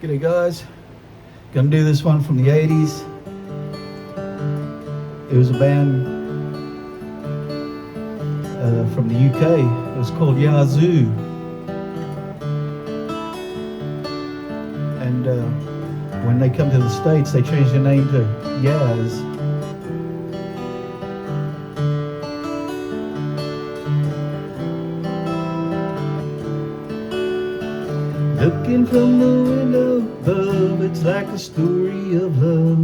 G'day guys, gonna do this one from the 80s. It was a band from the UK. It was called Yazoo. And when they come to the States, they changed the name to Yaz. Looking from the window above, it's like a story of love.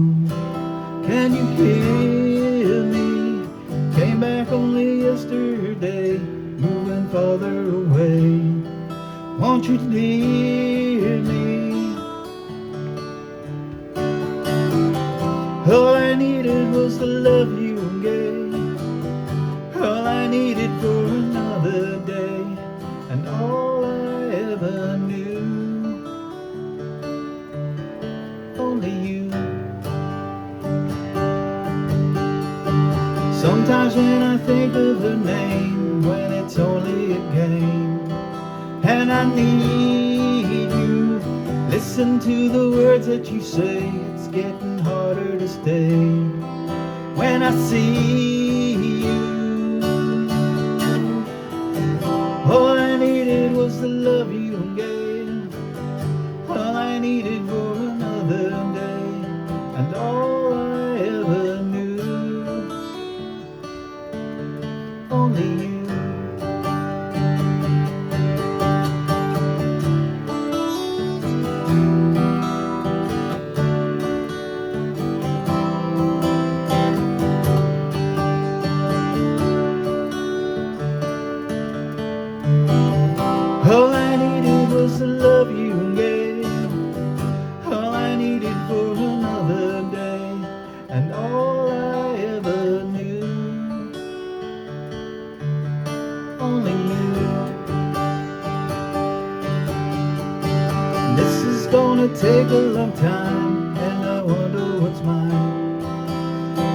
Can you hear me? Came back only yesterday, moving farther away. Won't you hear me? All I needed was the love you gave. All I needed for another day, and all I ever knew. Only you. Sometimes when I think of her name, when it's only a game, and I need you, listen to the words that you say. It's getting harder to stay when I see you. All I needed was the love you gave. All I needed for another day, and all I ever knew. Only you. All I needed was the love you gave. All I needed for another day, and all I ever knew. Only you. This is gonna take a long time, and I wonder what's mine.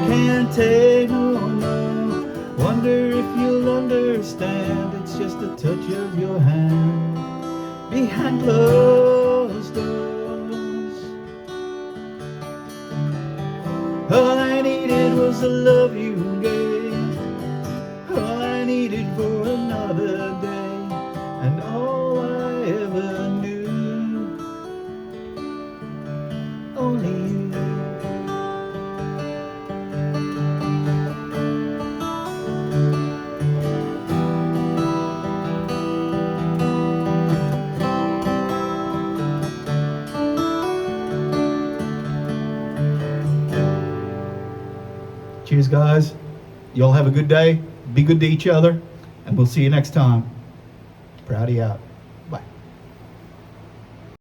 Can't take no more. Wonder if you'll understand. It's just a touch of your hand behind closed doors. All I needed was the love you gave. All I needed for another day, and all I ever knew. Only you. Cheers, guys. Y'all have a good day. Be good to each other, and we'll see you next time. Proudy out.